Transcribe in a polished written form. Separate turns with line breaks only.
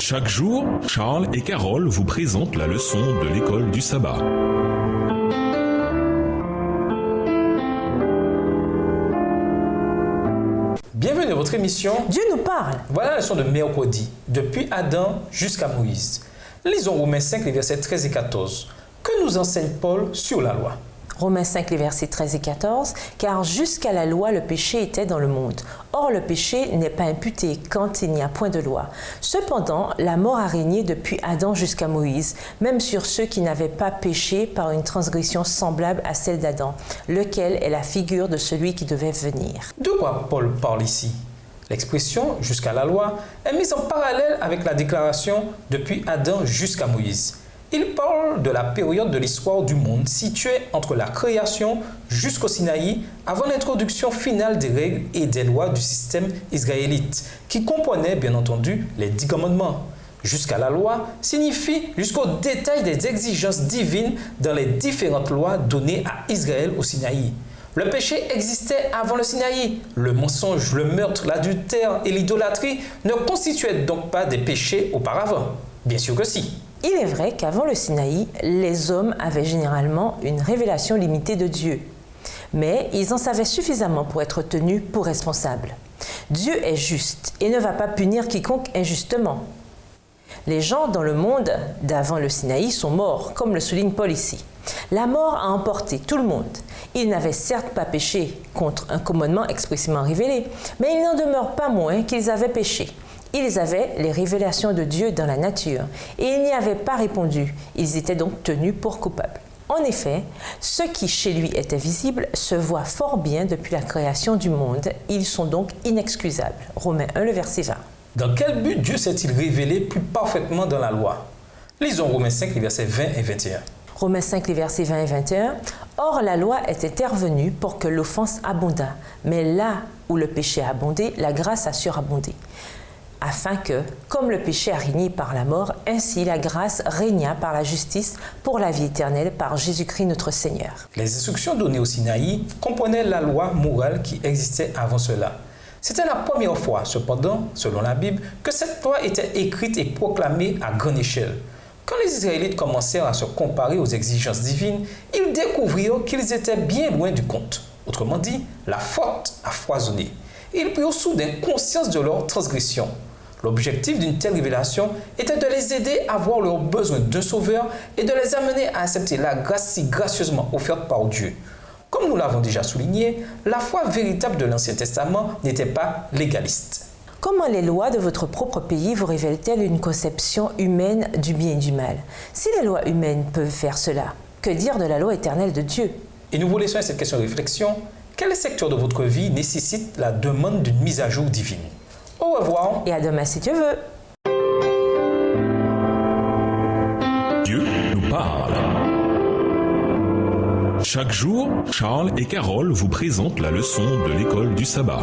Chaque jour, Charles et Carole vous présentent la leçon de l'école du sabbat.
Bienvenue à votre émission
Dieu nous parle.
Voilà la leçon de mercredi, depuis Adam jusqu'à Moïse. Lisons Romains 5, les versets 13 et 14. Que nous enseigne Paul sur la loi?
Romains 5, les versets 13 et 14. Car jusqu'à la loi, le péché était dans le monde. Or, le péché n'est pas imputé quand il n'y a point de loi. Cependant, la mort a régné depuis Adam jusqu'à Moïse, même sur ceux qui n'avaient pas péché par une transgression semblable à celle d'Adam, lequel est la figure de celui qui devait venir.
De quoi Paul parle ici? L'expression « jusqu'à la loi » est mise en parallèle avec la déclaration « depuis Adam jusqu'à Moïse ». Il parle de la période de l'histoire du monde située entre la création jusqu'au Sinaï avant l'introduction finale des règles et des lois du système israélite, qui comprenait bien entendu les 10 commandements. Jusqu'à la loi signifie jusqu'au détail des exigences divines dans les différentes lois données à Israël au Sinaï. Le péché existait avant le Sinaï. Le mensonge, le meurtre, l'adultère et l'idolâtrie ne constituaient donc pas des péchés auparavant. Bien sûr que si.
Il est vrai qu'avant le Sinaï, les hommes avaient généralement une révélation limitée de Dieu. Mais ils en savaient suffisamment pour être tenus pour responsables. Dieu est juste et ne va pas punir quiconque injustement. Les gens dans le monde d'avant le Sinaï sont morts, comme le souligne Paul ici. La mort a emporté tout le monde. Ils n'avaient certes pas péché contre un commandement expressément révélé, mais il n'en demeure pas moins qu'ils avaient péché. Ils avaient les révélations de Dieu dans la nature et ils n'y avaient pas répondu. Ils étaient donc tenus pour coupables. En effet, ce qui chez lui était visible se voit fort bien depuis la création du monde. Ils sont donc inexcusables. Romains 1, le verset 20.
Dans quel but Dieu s'est-il révélé plus parfaitement dans la loi? Lisons Romains 5, les versets 20 et 21.
Romains 5, les versets 20 et 21. Or, la loi est intervenue pour que l'offense abondât. Mais là où le péché a abondé, la grâce a surabondé. Afin que, comme le péché a régné par la mort, ainsi la grâce régna par la justice pour la vie éternelle par Jésus-Christ notre Seigneur.
Les instructions données au Sinaï comprenaient la loi morale qui existait avant cela. C'était la première fois, cependant, selon la Bible, que cette loi était écrite et proclamée à grande échelle. Quand les Israélites commencèrent à se comparer aux exigences divines, ils découvrirent qu'ils étaient bien loin du compte. Autrement dit, la faute a foisonné. Ils prirent soudain conscience de leur transgression. L'objectif d'une telle révélation était de les aider à voir leurs besoins d'un sauveur et de les amener à accepter la grâce si gracieusement offerte par Dieu. Comme nous l'avons déjà souligné, la foi véritable de l'Ancien Testament n'était pas légaliste.
Comment les lois de votre propre pays vous révèlent-elles une conception humaine du bien et du mal? Si les lois humaines peuvent faire cela, que dire de la loi éternelle de Dieu?
Et nous vous laissons à cette question de réflexion. Quel secteur de votre vie nécessite la demande d'une mise à jour divine? Au revoir.
Et à demain si Dieu veut.
Dieu nous parle. Chaque jour, Charles et Carole vous présentent la leçon de l'école du sabbat.